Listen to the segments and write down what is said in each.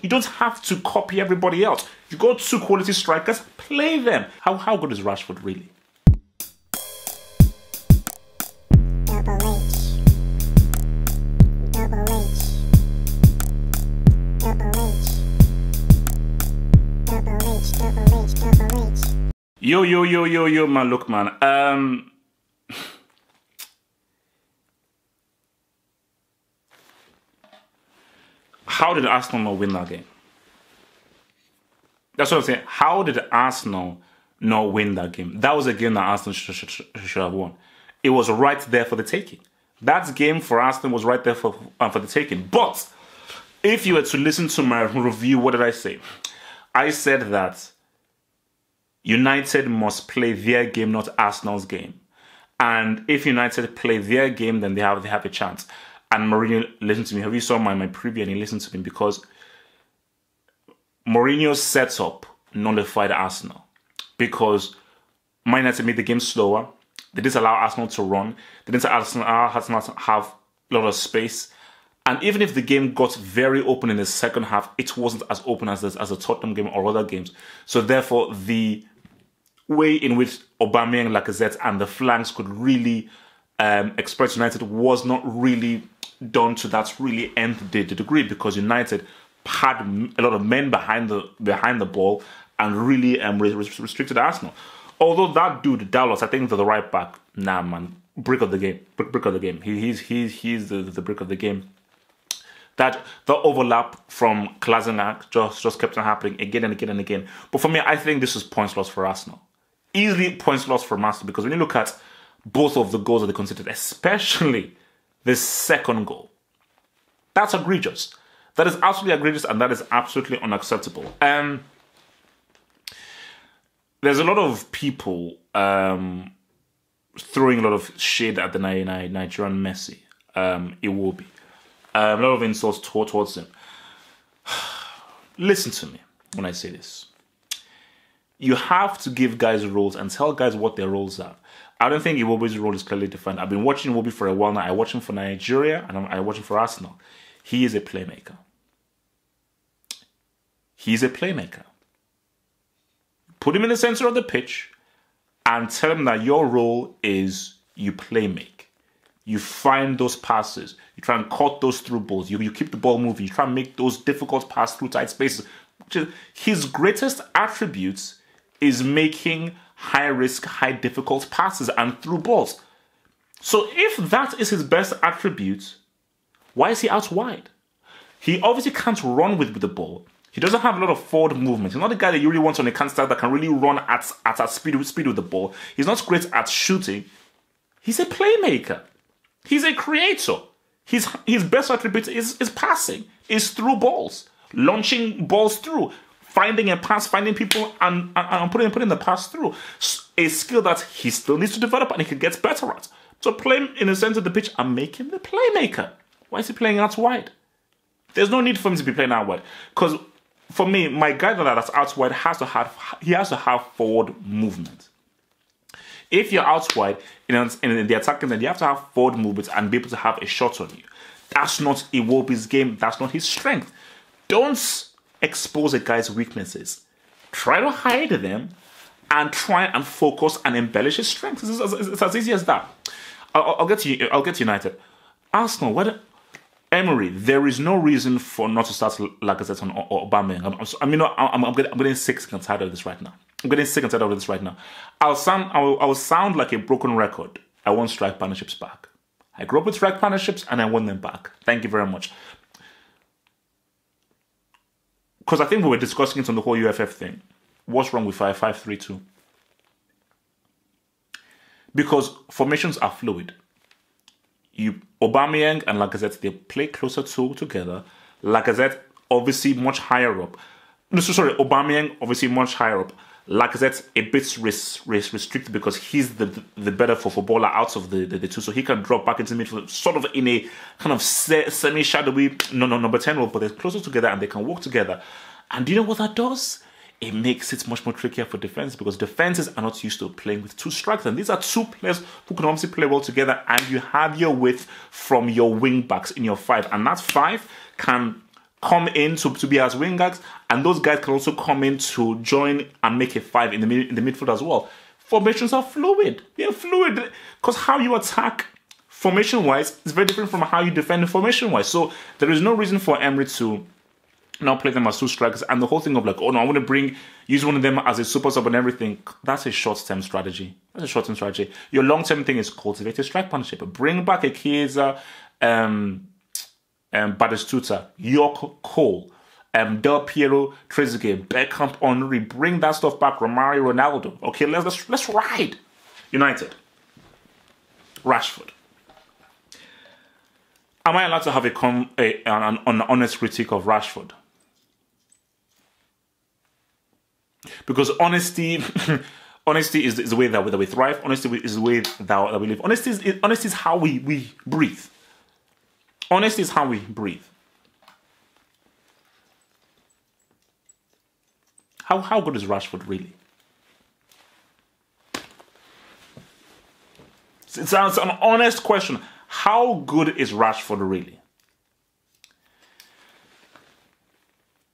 You don't have to copy everybody else. You got 2 quality strikers, play them. How good is Rashford really? Double H. Double H. Double H. Double H. Double H. Double H. Yo, man, look, man. How did Arsenal not win that game? That's what I'm saying. How did Arsenal not win that game? That was a game that Arsenal should have won. It was right there for the taking. That game for Arsenal was right there for the taking. But if you were to listen to my review, what did I say? I said that United must play their game, not Arsenal's game. And if United play their game, then they have a chance. And Mourinho listened to me. Have you saw my preview and he listened to me? Because Mourinho's setup nullified Arsenal. Because Man United made the game slower. They didn't allow Arsenal to run. They didn't allow Arsenal to have a lot of space. And even if the game got very open in the second half, it wasn't as open as the Tottenham game or other games. So therefore, the way in which Aubameyang, Lacazette and the flanks could really express United was not really done to that really nth degree, because United had a lot of men behind the ball and really restricted Arsenal. Although that dude Dallas, I think the right back, nah man, brick of the game. He's the brick of the game. That the overlap from Kolasinac just kept on happening again and again and again. But for me, I think this is points lost for Arsenal. Easily points lost for Arsenal, because when you look at both of the goals that they conceded, especially the second goal, that's egregious. That is absolutely egregious, and that is absolutely unacceptable. There's a lot of people throwing a lot of shade at the Nigerian Messi. Iwobi. A lot of insults towards him. Listen to me when I say this. You have to give guys roles and tell guys what their roles are. I don't think Iwobi's role is clearly defined. I've been watching Iwobi for a while now. I watch him for Nigeria and I watch him for Arsenal. He is a playmaker. He's a playmaker. Put him in the center of the pitch and tell him that your role is you play make. You find those passes. You try and cut those through balls. You keep the ball moving. You try and make those difficult passes through tight spaces. His greatest attributes is making high-risk, high-difficult passes and through balls. So if that is his best attribute, why is he out wide? He obviously can't run with the ball. He doesn't have a lot of forward movement. He's not the guy that you really want on a counter that can really run at speed with the ball. He's not great at shooting. He's a playmaker. He's a creator. His best attribute is passing, is through balls, launching balls through, finding a pass, finding people and putting the pass through. A skill that he still needs to develop and he can get better at. So play him in the center of the pitch and make him the playmaker. Why is he playing out wide? There's no need for him to be playing out wide. Because for me, my guy that's out wide has to have forward movement. If you're out wide in the attacking end, you have to have forward movement and be able to have a shot on you. That's not Iwobi's game. That's not his strength. Don't expose a guy's weaknesses. Try to hide them and try and focus and embellish his strengths. It's as easy as that. I'll get to United. Arsenal, Emery, there is no reason for not to start Lacazette or Aubameyang. I'm getting sick and tired of this right now. I will sound like a broken record. I want strike partnerships back. I grew up with strike partnerships and I want them back. Thank you very much. Because I think we were discussing it on the whole UFF thing. What's wrong with 5-5-3-2? Because formations are fluid. Aubameyang and Lacazette, they play closer together. Lacazette obviously much higher up. Aubameyang obviously much higher up. Lacazette a bit restricted because he's the better footballer out of the two, so he can drop back into midfield, sort of in a kind of semi-shadowy number 10 role, but they're closer together and they can work together. And do you know what that does? It makes it much more trickier for defense, because defenses are not used to playing with two strikers. And these are two players who can obviously play well together, and you have your width from your wing backs in your five. And that five can come in to be as wingers, and those guys can also come in to join and make a five in the midfield as well. Formations are fluid. They're fluid because how you attack formation-wise is very different from how you defend formation-wise. So there is no reason for Emery to now play them as two strikers, and the whole thing of like, oh no, I want to use one of them as a super sub and everything. That's a short-term strategy. Your long-term thing is cultivate a strike partnership. Bring back a Chiesa, Batistuta, York Cole, Del Piero, Trezeguet, Beckham, Henry. Bring that stuff back. Romario, Ronaldo. Okay, let's ride. United. Rashford. Am I allowed to have an honest critique of Rashford? Because honesty is the way that we thrive. Honesty is the way that we live. Honesty is how we breathe. Honesty is how we breathe. How good is Rashford really? It's an honest question. How good is Rashford really?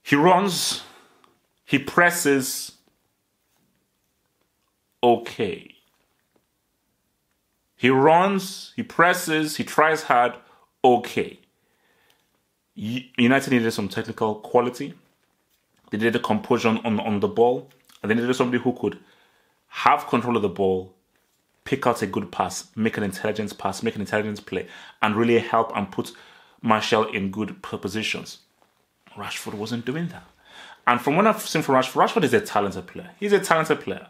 He runs, he presses, okay. He runs, he presses, he tries hard, okay. United needed some technical quality. They needed a composure on the ball. And they needed somebody who could have control of the ball, pick out a good pass, make an intelligent pass, make an intelligent play, and really help and put Martial in good positions. Rashford wasn't doing that. And from what I've seen from Rashford is a talented player. He's a talented player.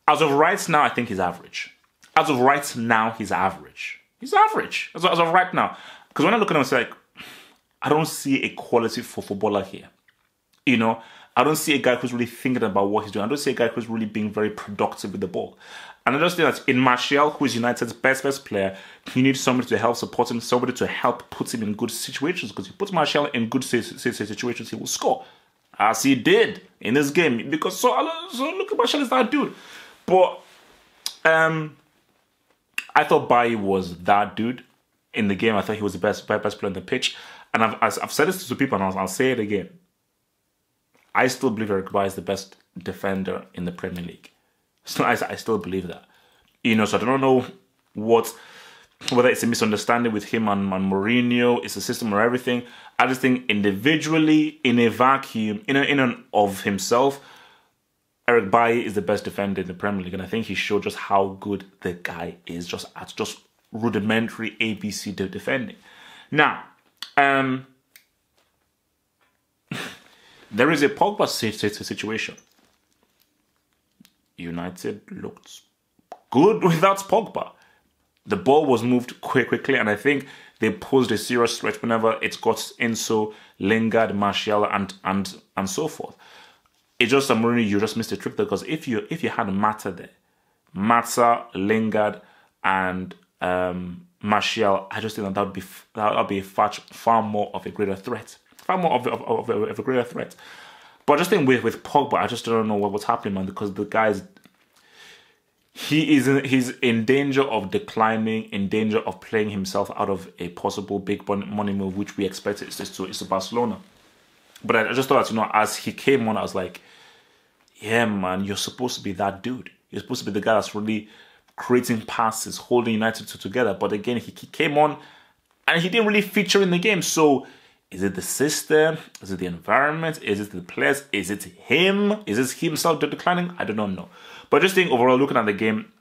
As of right now, I think he's average. As of right now, he's average. He's average. As of right now. Because when I look at him, it's like, I don't see a quality for footballer here. You know, I don't see a guy who's really thinking about what he's doing. I don't see a guy who's really being very productive with the ball. And I just think that in Martial, who is United's best player, you need somebody to help support him, somebody to help put him in good situations. Because if you put Martial in good situations, he will score. As he did in this game. Because so look at Martial as that dude. But I thought Bailly was that dude in the game. I thought he was the best player on the pitch. And I've said this to people, and I'll say it again. I still believe Eric Bailly is the best defender in the Premier League. So I still believe that. You know, so I don't know whether it's a misunderstanding with him and Mourinho, it's a system or everything. I just think individually, in a vacuum, in and of himself, Eric Bailly is the best defender in the Premier League. And I think he showed just how good the guy is, just at just rudimentary ABC defending. Now, there is a Pogba situation. United looked good without Pogba. The ball was moved quickly, and I think they posed a serious threat whenever it got Enzo, Lingard, Martial, and so forth. It's just that Mourinho, you just missed a trick there, because if you had Mata there, Mata, Lingard, and Martial, I just think that would be far more of a greater threat. Far more of a greater threat. But I just think with Pogba, I just don't know what's happening, man, because the guy's he's in danger of declining, in danger of playing himself out of a possible big money move, which we expect is to Barcelona. But I just thought, you know, as he came on, I was like, yeah, man, you're supposed to be that dude. You're supposed to be the guy that's really creating passes, holding United together. But again, he came on and he didn't really feature in the game. So is it the system? Is it the environment? Is it the players? Is it him? Is it himself declining? I don't know. But just think overall, looking at the game,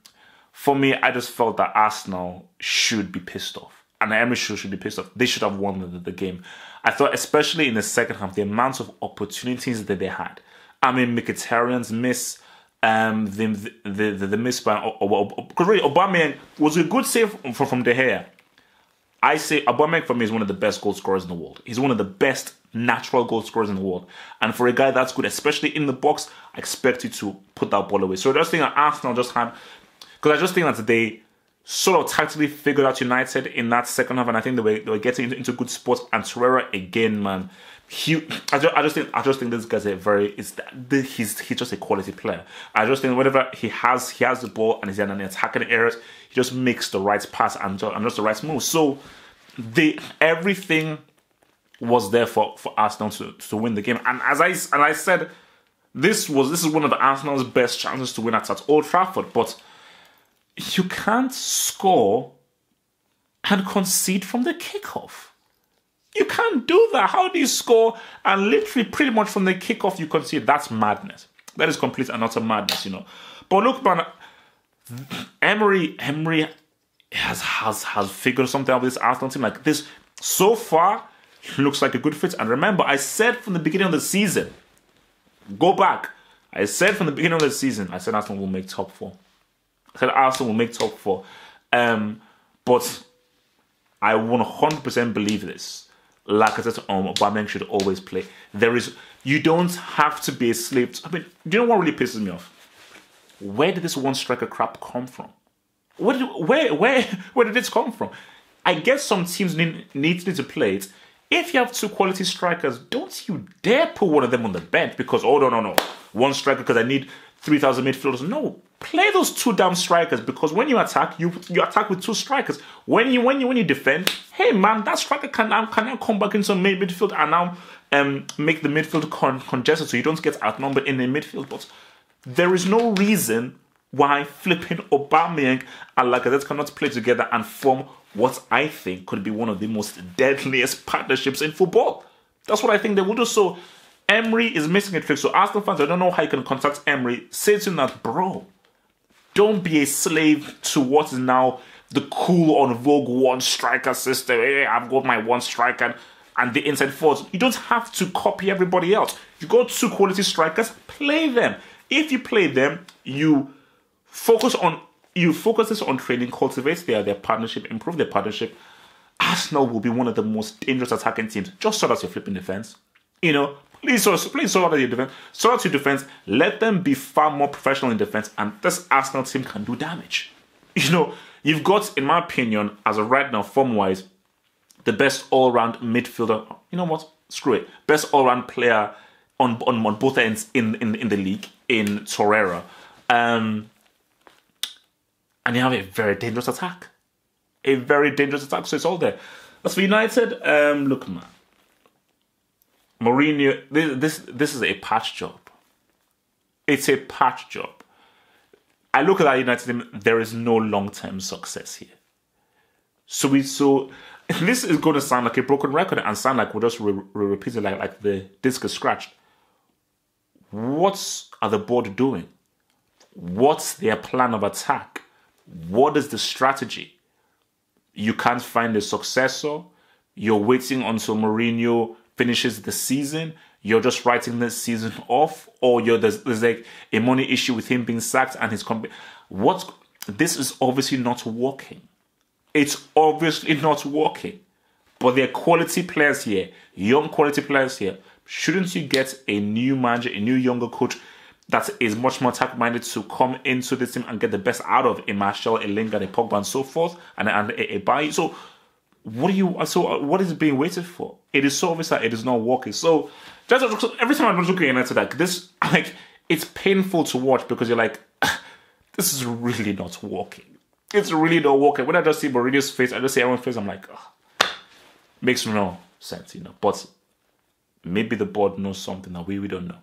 for me, I just felt that Arsenal should be pissed off. And Emery should be pissed off. They should have won the game. I thought, especially in the second half, the amount of opportunities that they had. I mean, Mkhitaryan's miss, the miss by because really Aubameyang was a good save from De Gea. I say Aubameyang for me is one of the best goal scorers in the world. He's one of the best natural goal scorers in the world. And for a guy that's good, especially in the box, I expect you to put that ball away. So I just think that Arsenal just had, because I just think that they sort of tactically figured out United in that second half, and I think they were getting into good spots. And Torreira again, man, I just think this guy's he's just a quality player. I just think whenever he has the ball and he's in an attacking areas, he just makes the right pass and just the right move. So everything was there for Arsenal to win the game. And as I said, this is one of Arsenal's best chances to win at Old Trafford. But you can't score and concede from the kickoff. You can't do that. How do you score and literally pretty much from the kickoff you concede? That's madness. That is complete and utter madness, But look, man, Emery has figured something out with this Arsenal team. Like this, so far, looks like a good fit. And remember, I said from the beginning of the season, go back. I said from the beginning of the season, I said Arsenal will make top 4. I said Arsenal will make top 4. But I 100% believe this. Like I said, Aubameyang should always play. You don't have to be a slave. Do you know what really pisses me off? Where did this one striker crap come from? Where did this come from? I guess some teams need to play it. If you have 2 quality strikers, don't you dare put one of them on the bench because, no. One striker because I need 3,000 midfielders. No, play those 2 damn strikers because when you attack, you attack with 2 strikers. When you defend, hey man, that striker can now come back into midfield and now make the midfield congested so you don't get outnumbered in the midfield. But there is no reason why flipping Aubameyang and Lacazette cannot play together and form what I think could be one of the most deadliest partnerships in football. That's what I think they will do. So Emery is missing a trick. So Arsenal fans, I don't know how you can contact Emery. Say to him that, bro, don't be a slave to what is now the cool on vogue one striker system. Hey, I've got my one striker and the inside forwards. You don't have to copy everybody else. You got 2 quality strikers, play them. If you play them, you focus this on training, cultivate their partnership, improve their partnership. Arsenal will be one of the most dangerous attacking teams. Just sort out your flipping defense. Please sort out your defense. Sort out your defense. Let them be far more professional in defense, and this Arsenal team can do damage. You've got, in my opinion, as of right now, form-wise, the best all-round midfielder. You know what? Screw it. Best all-round player on both ends in the league in Torreira. And you have a very dangerous attack. A very dangerous attack. So it's all there. As for United, look, man. Mourinho, this is a patch job. It's a patch job. I look at that United team, there is no long-term success here. So this is going to sound like a broken record and sound like we're just repeating like the disc is scratched. What are the board doing? What's their plan of attack? What is the strategy? You can't find a successor. You're waiting until Mourinho finishes the season. You're just writing this season off, or there's like a money issue with him being sacked and his company. This is obviously not working. It's obviously not working. But there are quality players here, young quality players here. Shouldn't you get a new manager, a new younger coach that is much more attack-minded to come into this team and get the best out of a Martial, a Lingard, a Pogba, and so forth, and a Bailly? So what is being waited for? It is so obvious that it is not working. So every time I'm looking at United like this, it's painful to watch because you're like, this is really not working. It's really not working. When I just see Mourinho's face, I just see everyone's face, I'm like, makes no sense, But maybe the board knows something that we don't know.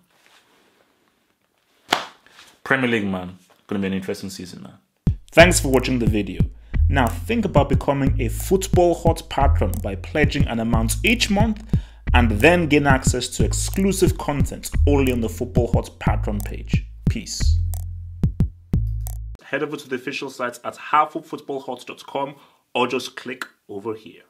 Premier League, man, gonna be an interesting season, man. Thanks for watching the video. Now think about becoming a Football Hut patron by pledging an amount each month and then gain access to exclusive content only on the Football Hut patron page. Peace. Head over to the official site at harfootballhut.com or just click over here.